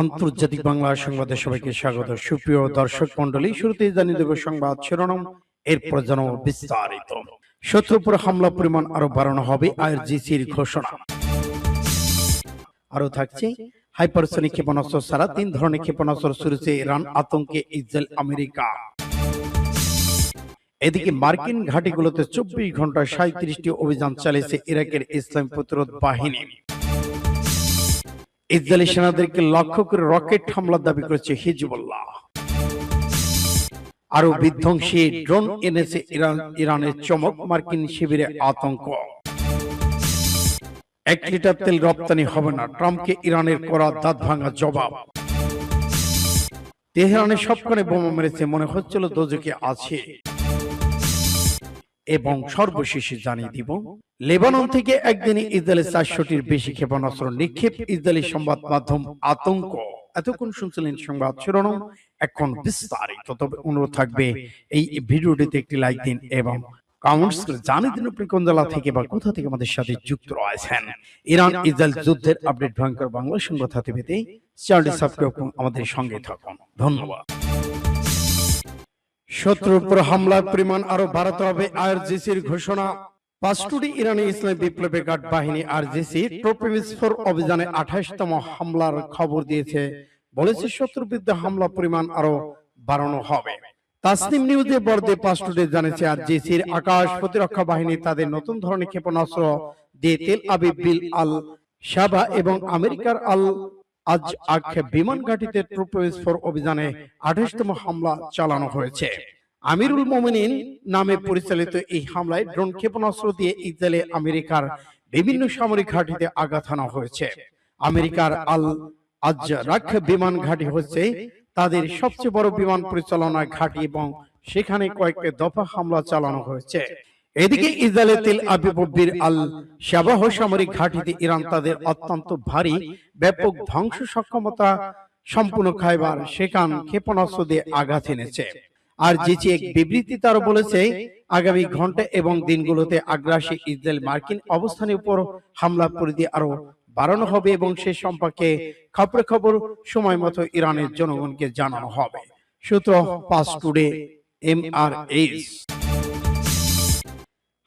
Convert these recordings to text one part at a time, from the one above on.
আন্তর্জাতিক বাংলা সংবাদে সবাইকে স্বাগত। সুপ্রিয় দর্শক মন্ডলী, শুরুতেই জানিয়ে দেব সংবাদ শিরোনাম, এরপর জানাবো বিস্তারিত। শত্রুর উপর হামলা পরিমাণ আরো বাড়ানো হবে, আইআরজিসির ঘোষণা। আরো থাকছে হাইপারসনিক ক্ষেপণাস্ত্র ছাড়া 3 ধরনের ক্ষেপণাস্ত্র ছুড়েছে ইরান, আতঙ্কে ইসরায়েল আমেরিকা। এদিকে মার্কিন ঘাঁটিগুলোতে 24 ঘন্টায় 37টি অভিযান চালিয়েছে ইরাকের ইসলামী প্রতিরোধ বাহিনী। ইসরায়েলি সেনাদেরকে লক্ষ্য করে রকেট হামলার দাবি করেছে হিজবুল্লাহ। আরো বিধ্বংসী ড্রোন এনেছে ইরানের চমক, মার্কিন শিবিরে আতঙ্ক। 1 লিটার তেল রপ্তানি হবে না, ট্রাম্পকে ইরানের করা দাঁত ভাঙা জবাব। তেহরানের সবখানে বোমা মেরেছে, মনে হচ্ছিল দোজখে আছে। এবং সর্বশেষে জানিয়ে দিব, লেবানন থেকে একদিনে ইসরায়েলের 400টির বেশি ক্ষেপণাস্ত্র নিক্ষেপ, ইসরায়েলি সংবাদ মাধ্যম আতঙ্ক। এতক্ষণ শুনছিলেন সংবাদ শিরোনাম, এখন বিস্তারিত। তবে অনুরোধ থাকবে এই ভিডিওটিতে একটি লাইক দিন এবং কমেন্টস করে জানিয়ে দিন আপনি কোন জেলা থেকে বা কোথা থেকে আমাদের সাথে যুক্ত রয়েছেন। ইরান ইসরায়েল যুদ্ধের আপডেট ভয়ঙ্কর বাংলা সংবাদ হাতে পেতে চ্যানেলটি সাবস্ক্রাইব করুন, আমাদের সঙ্গে থাকুন। ধন্যবাদ। শত্রুর উপর হামলার পরিমাণ আরো বাড়াতে হবে, আইআরজিসির ঘোষণা। পাঁচটুটি ইরানি ইসলামী বিপ্লবী গার্ড বাহিনী আরজিসি ট্রপিমিস-4 অভিযানে 28তম হামলার খবর দিয়েছে। বলেছে শত্রুর বিরুদ্ধে হামলা পরিমাণ আরো বাড়ানো হবে। তাসনিম নিউজে বর্দে পাঁচটুটি জানিয়েছে আরজিসির আকাশ প্রতিরক্ষা বাহিনী তাদের নতুন ধরনের ক্ষেপণাস্ত্র দিয়ে তেল আবিব বিল আল শাবা এবং আমেরিকার আল আজ বিমান ঘাঁটিতে ট্রপিমিস-4 অভিযানে 28তম হামলা চালানো হয়েছে। আমিরুল মোমিনিন নামে পরিচালিত এই হামলায় ড্রোন ক্ষেপণাস্ত্র দিয়ে ইসরায়েলে আমেরিকার বিভিন্ন সামরিক ঘাঁটিতে আঘাত হানা হয়েছে। আমেরিকার আল আজরাক বিমান ঘাঁটি হচ্ছে তাদের সবচেয়ে বড় বিমান পরিচালনা ঘাঁটি এবং সেখানে কয়েকটি দফা হামলা চালানো হয়েছে। এদিকে ইসরায়েলের তেল আবিব বিল আল শাবাহ সামরিক ঘাঁটিতে ইরান তাদের অত্যন্ত ভারী ব্যাপক ধ্বংস সক্ষমতা সম্পূর্ণ খাইবার সেখান ক্ষেপণাস্ত্র দিয়ে আঘাত এনেছে। আর জিচি এক বিবৃতিতে আরো বলেছে, আগামী ঘন্টা এবং দিনগুলোতে আগ্রাসী ইসরায়েল মার্কিন অবস্থানের উপর হামলা পরিধি আরো বাড়ানো হবে এবং সে সম্পর্কে খবর সময় মতো ইরানের জনগণকে জানানো হবে। সূত্র পাস টুডে এমআরএস।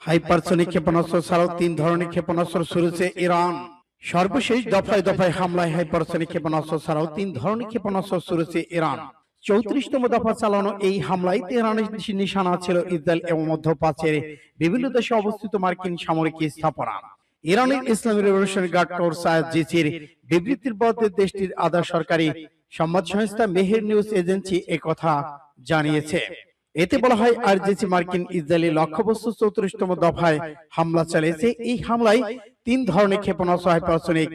হাইপারসনিক ক্ষেপণাস্ত্র ছাড়াও 3 ধরনের ক্ষেপণাস্ত্র ছুড়েছে ইরান। সর্বশেষ দফায় দফায় হামলায় হাইপারসনিক ক্ষেপণাস্ত্র ছাড়াও 3 ধরনের ক্ষেপণাস্ত্র ছুড়েছে ইরান। 34তম দফা চালানো এই হামলায় তেহরানের নিশানা ছিল ইসরায়েল এবং মধ্যপ্রাচ্যের বিভিন্ন দেশে অবস্থিত মার্কিন সামরিক স্থাপনা। ইরানের ইসলামী রেভলিউশনারি গার্ড কোর্স আইআরজিসির বিবৃতির পরে দেশটির আধা সরকারি সংবাদ সংস্থা মেহের নিউজ এজেন্সি একথা জানিয়েছে। এতে বলা হয়, আইআরজিসি মার্কিন ইসরায়েলি লক্ষ্যবস্তু 34তম দফায় হামলা চালিয়েছে। এই হামলায় 3 ধরনের ক্ষেপণাস্ত্র হাইপারসনিক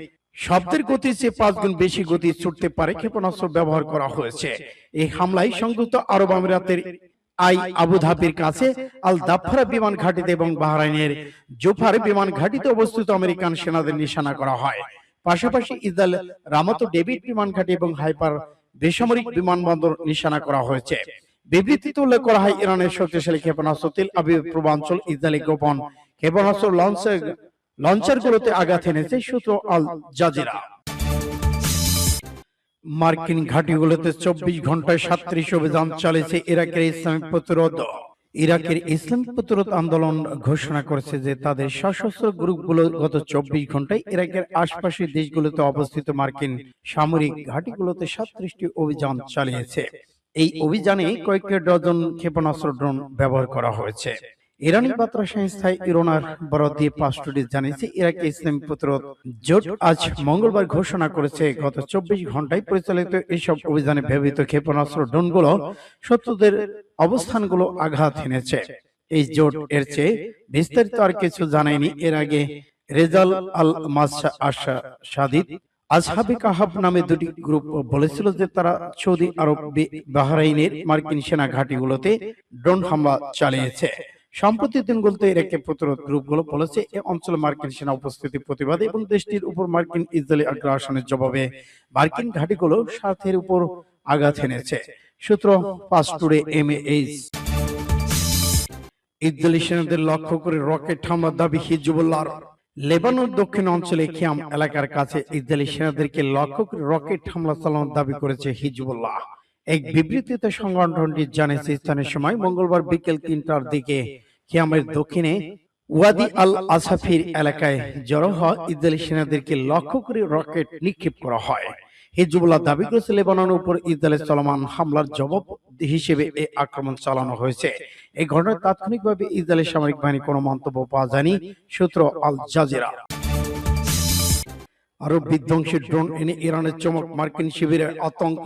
শব্দের গতির চেয়ে 5 গুণ বেশি গতি ছুটতে পারে ক্ষেপণাস্ত্র ব্যবহার করা হয়েছে। এই হামলায় সংযুক্ত আরব আমিরাতের আবুধাবির কাছে আল দাফরা বিমান ঘাঁটিতে এবং বাহরাইনের জুফার বিমান ঘাঁটিতে অবস্থিত আমেরিকান সেনাদের নিশানা করা হয়। পাশাপাশি ইসরায়েল রামাত ডেভিড বিমান ঘাঁটি এবং হাইপার বেসামরিক বিমানবন্দর নিশানা করা হয়েছে। বিবৃতিতে উল্লেখ করা হয়, ইরানের শক্তিশালী ক্ষেপণাস্ত্র তেল আবিব পূর্বাঞ্চল ইসরায়েলি গোপন ক্ষেপণাস্ত্র লঞ্চারগুলোতে আঘাত এনেছে। সূত্র আল জাজিরা। মার্কিন ঘাঁটিগুলোতে 24 ঘন্টায় 37 অভিযান চালিয়েছে ইরাকের ইসলামিক প্রতিরোধ। ইরাকের ইসলামিক প্রতিরোধ আন্দোলন ঘোষণা করেছে যে তাদের সশস্ত্র গ্রুপগুলো গত 24 ঘন্টায় ইরাকের আশপাশের দেশগুলোতে অবস্থিত মার্কিন সামরিক ঘাঁটিগুলোতে 37টি অভিযান চালিয়েছে। এই অভিযানে কয়েকটি ডজন ক্ষেপণাস্ত্র ড্রোন ব্যবহার করা হয়েছে। ইরানি বার্তা সংস্থা ইরনার বরাত দিয়ে পাঁচটুটি জানিয়েছে, ইরাকে ইসলামী প্রতিরোধ জোট আজ মঙ্গলবার ঘোষণা করেছে গত 24 ঘন্টায় পরিচালিত এইসব অভিযানে ব্যবহৃত ক্ষেপণাস্ত্র ড্রোনগুলো শত্রুদের অবস্থানগুলো আঘাত এনেছে। এই জোট এর চেয়ে বিস্তারিত আর কিছু জানায়নি। এর আগে রেজাল আল সাদিদ আজহাবে কাহাব নামে 2টি গ্রুপ বলেছিল যে তারা সৌদি আরব বাহরাইনের মার্কিন সেনা ঘাঁটিগুলোতে ড্রোন হামলা চালিয়েছে। সম্প্রতি দিনগুলোতে ইরাকে প্রতিরোধ গ্রুপগুলো বলেছে এই অঞ্চলে মার্কিন সেনা উপস্থিতি প্রতিবাদে এবং দেশটির উপর মার্কিন ইসরায়েলি আগ্রাসনের জবাবে মার্কিন ঘাঁটিগুলো স্বার্থের উপর আঘাত এনেছে। সূত্র পাস টুডে এমএএস। ইসরায়েলি সেনাদের লক্ষ্য করে রকেট হামলার দাবি হিজবুল্লাহর। লেবানন দক্ষিণ অঞ্চলে খিয়াম এলাকার কাছে ইসরায়েলি সেনাদেরকে লক্ষ্য করে রকেট হামলা চালানোর দাবি করেছে হিজবুল্লাহ। এক বিবৃতিতে সংগঠনটি জানিয়েছে স্থানীয় সময় মঙ্গলবার বিকেল ৩টার দিকে খিয়ামের দক্ষিণে ওয়াদি আল আসাফির এলাকায় জড়ো হওয়া ইসরায়েলি সেনাদেরকে লক্ষ্য করে রকেট নিক্ষেপ করা হয়। হিজবুল্লাহ দাবি করেছে লেবাননের উপর ইসরায়েলের চলমান হামলার জবাব হিসেবে এই আক্রমণ চালানো হয়েছে। এই ঘটনায় তাৎক্ষণিকভাবে ইসরায়েলের সামরিক বাহিনী কোনো মন্তব্য পাওয়া যায়নি, সূত্র আল জাজিরা। আরো বিধ্বংসী ড্রোন এনে ইরানের চমক, মার্কিন শিবিরের আতঙ্ক।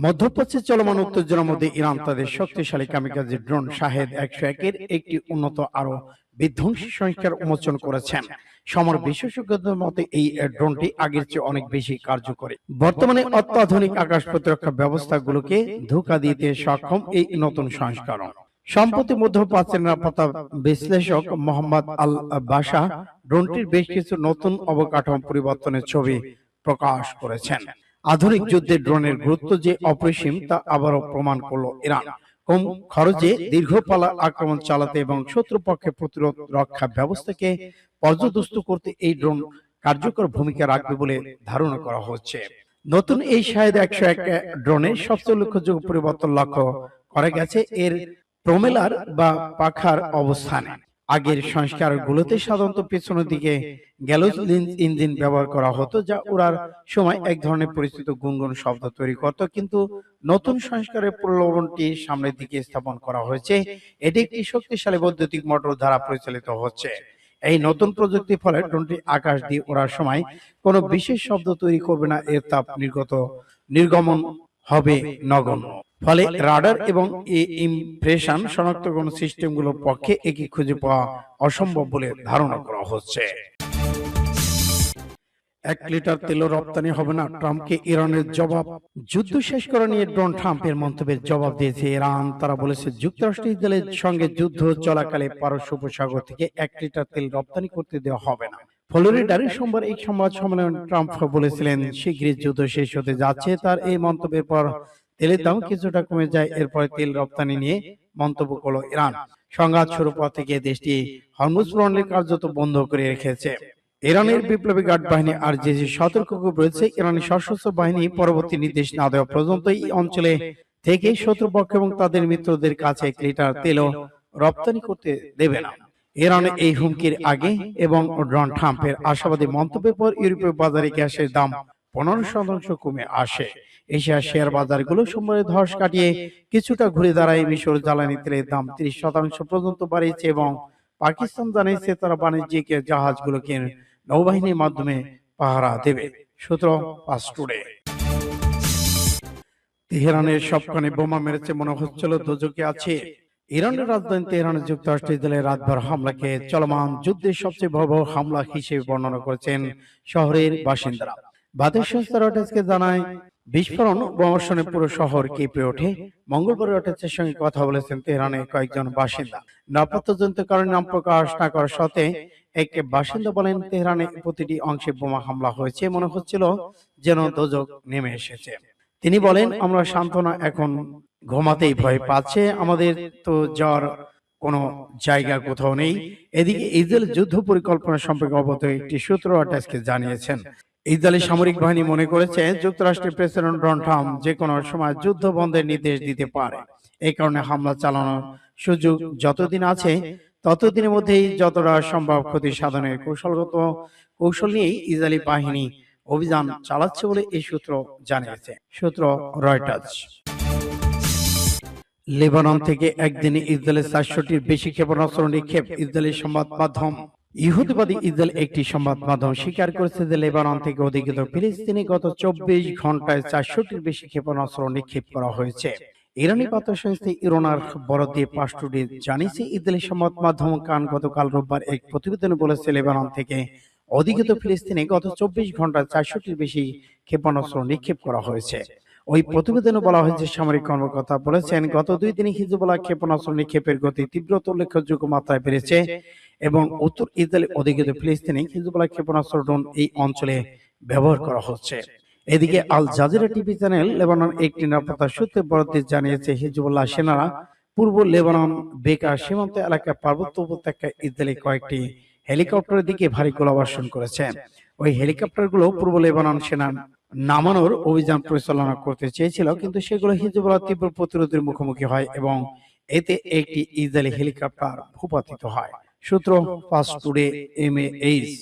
মধ্যপ্রাচ্যে চলমান উত্তেজনার মধ্যে ইরান তাদের শক্তিশালী কামিকাজি ড্রোন শাহেদ ১০১-এর একটি উন্নত আরো বিধ্বংসী সংস্কার উন্মোচন করেছেন। সমর বিশেষজ্ঞদের মতে এই ড্রোনটি আগের চেয়ে অনেক বেশি কার্যকরী। বর্তমানে অত্যাধুনিক আকাশ প্রতিরক্ষা ব্যবস্থাগুলোকে ধোঁকা দিতে সক্ষম এই নতুন সংস্করণ। সম্প্রতি মধ্যপ্রাচ্যের নিরাপত্তা বিশ্লেষক মোহাম্মদ আল বাশা ড্রোনটির বেশ কিছু নতুন অবকাঠামো পরিবর্তনের ছবি প্রকাশ করেছেন। আধুনিক যুদ্ধে ড্রোনের গুরুত্ব যে অপরিসীম তা আবারও প্রমাণ করল ইরান। কম খরচে দীর্ঘপাল্লা আক্রমণ চালাতে এবং শত্রুপক্ষের প্রতিরোধ রক্ষা ব্যবস্থাকে পর্যদস্ত করতে এই ড্রোন কার্যকর ভূমিকা রাখবে বলে ধারণা করা হচ্ছে। নতুন এই শাহেদ ১০১ ড্রোনের সবচেয়ে উল্লেখযোগ্য পরিবর্তন লক্ষ্য করা গেছে এর প্রমেলার বা পাখার অবস্থানে। আগের সংস্কারগুলোতে সাধারণত পেছনের দিকে গ্যালোলিন ইঞ্জিন ব্যবহার করা হতো, যা উড়ার সময় এক ধরনের পরিচিত গুনগুন শব্দ তৈরি করত। কিন্তু নতুন সংস্কারের প্রলোভনটি সামনের দিকে স্থাপন করা হয়েছে। এটি একটি শক্তিশালী বৈদ্যুতিক মোটর দ্বারা পরিচালিত হচ্ছে। এই নতুন প্রযুক্তির ফলে ড্রোনটি আকাশ দিয়ে ওড়ার সময় কোনো বিশেষ শব্দ তৈরি করবে না, এর তাপ নির্গমন হবে নগণ্য। ফলে রাডার এবং ইমপ্রেশন শনাক্তকরণ সিস্টেমগুলোর পক্ষে একে খুঁজে পাওয়া অসম্ভব বলে ধারণা করা হচ্ছে। ১ লিটার তেল রপ্তানি হবে না, ট্রাম্পকে ইরানের জবাব। যুদ্ধ শেষ করা নিয়ে ডোনাল্ড ট্রাম্পের মন্তব্যের জবাব দিয়েছে ইরান। তারা বলেছে যুক্তরাষ্ট্র ইসরায়েলের সঙ্গে যুদ্ধ চলাকালে পারস্য উপসাগর থেকে ১ লিটার তেল রপ্তানি করতে দেওয়া হবে না। ফ্লোরিডার সোমবার এই সংবাদ সম্মেলনে ট্রাম্প বলেছিলেন শীঘ্রই যুদ্ধ শেষ হতে যাচ্ছে। তার এই মন্তব্যের পর তেলের দাম কিছুটা কমে যায়। এরপরে তেল রপ্তানি নিয়ে মন্তব্য করল ইরান। সংঘাত শুরুর পর থেকে দেশটি হরমুজ প্রণালী কার্যত বন্ধ করে রেখেছে। ইরানের বিপ্লবী গার্ড বাহিনী আরজেসি সতর্ক করেছে ইরানের সশস্ত্র বাহিনী পরবর্তী নির্দেশ না দেওয়া পর্যন্ত এই অঞ্চলে থেকে শত্রুপক্ষ এবং তাদের মিত্রদের কাছে ১ লিটার তেলও রপ্তানি করতে দেবে না। ইরানের এই হুমকির আগে এবং ডোনাল্ড ট্রাম্পের আশাবাদী মন্তব্যের পর ইউরোপীয় বাজারে গ্যাসের দাম ১৫% কমে আসে। এশিয়ার শেয়ার বাজারগুলো সোমবার ধস কাটিয়ে কিছুটা ঘুরে দাঁড়ায়। মিশর জ্বালানি তেলের দাম ৩০% পর্যন্ত বাড়িয়েছে এবং পাকিস্তান জানিয়েছে তারা বাণিজ্যিক জাহাজগুলোকে নৌবাহিনীর মাধ্যমে পাহারা দেবে। সূত্র পাঁচ টুডে। তেহরানের সবখানে বোমা মেরেছে মনে হচ্ছিল দোজকে আছে। ইরানের রাজধানী তেহরানে যুক্তরাষ্ট্র ইসরায়েলের রাতভর হামলাকে চলমান যুদ্ধের সবচেয়ে ভয়াবহ হামলা হিসেবে বর্ণনা করেছেন শহরের বাসিন্দারা। বাদের সংস্থা রয়টার্সকে জানায় বিস্ফোরণ বোমাবর্ষণে পুরো শহর কেঁপে ওঠে। মঙ্গলবার রয়টার্সের সঙ্গে কথা বলেছেন তেহরানের কয়েকজন বাসিন্দা। নিরাপত্তাজনিত কারণে নাম প্রকাশ না করার সত্ত্বে এক বাসিন্দা বলেন তেহরানে প্রতিটি অংশে বোমা হামলা হয়েছে, মনে হচ্ছিল যেন দোজক নেমে এসেছে। তিনি বলেন আমরা সান্ত্বনা, এখন ঘুমাতেই ভয় পাচ্ছে, আমাদের তো যাওয়ার কোনো জায়গা কোথাও নেই। এদিকে ইসরায়েল যুদ্ধ পরিকল্পনা সম্পর্কে অবগত একটি সূত্র রয়টার্সকে জানিয়েছেন ইসরায়েলি সামরিক বাহিনী মনে করেছে যুক্তরাষ্ট্রের প্রেসিডেন্ট ডোনাল্ড ট্রাম্প যে কোনো সময় যুদ্ধ বন্ধের নির্দেশ দিতে পারে। এই কারণে হামলা চালানোর সুযোগ যতদিন আছে ততদিনের মধ্যেই যতটা সম্ভব ক্ষতি সাধনের কৌশল নিয়েই ইসরায়েলি বাহিনী অভিযান চালাচ্ছে বলে এই সূত্র জানিয়েছে। সূত্র রয়টার্স। লেবানন থেকে একদিনে ইসরায়েলের ৪০০টির বেশি ক্ষেপণাস্ত্র নিক্ষেপ। ইসরায়েলি সংবাদ মাধ্যম ইহুদিবাদী ইসরায়েল একটি সংবাদ মাধ্যম স্বীকার করেছে যে লেবানন থেকে অধিকৃত ফিলিস্তিনে গত ২৪ ঘন্টায় ৪০০টির বেশি ক্ষেপণাস্ত্র নিক্ষেপ করা হয়েছে। ইরানি বার্তা সংস্থা ইরনার বরাত দিয়ে পাঁচ টুডে জানিয়েছে ইসরায়েলি সংবাদ মাধ্যম কান গতকাল রোববার এক প্রতিবেদনে বলেছে লেবানন থেকে অধিকৃত ফিলিস্তিনে গত ২৪ ঘন্টায় ৪০০টির বেশি ক্ষেপণাস্ত্র নিক্ষেপ করা হয়েছে। ওই প্রতিবেদনে বলা হয়েছে সামরিক কর্মকর্তা বলেছেন গত ২ দিনে হিজবুল্লাহ ক্ষেপণাস্ত্র নিক্ষেপের গতি তীব্রতা উল্লেখযোগ্য মাত্রায় বেড়েছে এবং উত্তর ইসরায়েল অধিকৃত ফিলিস্তিনে হিজবুল্লাহ ক্ষেপণাস্ত্র ড্রোন এই অঞ্চলে ব্যবহার করা হচ্ছে। এদিকে Al Jazeera TV channel Lebanon একটি নিরাপত্তা সূত্রে বরাত দিয়ে জানিয়েছে হিজবুল্লাহ সেনারা পূর্ব লেবানন বেকা সীমান্ত এলাকায় পার্বত্য উপত্যকায় ইসরায়েলি কয়েকটি হেলিকপ্টারের দিকে ভারী গোলাবর্ষণ করেছে। ওই হেলিকপ্টারগুলো পূর্ব লেবানন সেনা নামানোর অভিযান পরিচালনা করতে চেয়েছিল, কিন্তু সেগুলো হিজবুল্লাহর তীব্র প্রতিরোধের মুখোমুখি হয় এবং এতে একটি ইসরায়েলি হেলিকপ্টার ভূপাতিত হয়। সূত্র ফাস্ট টুডে, MAH।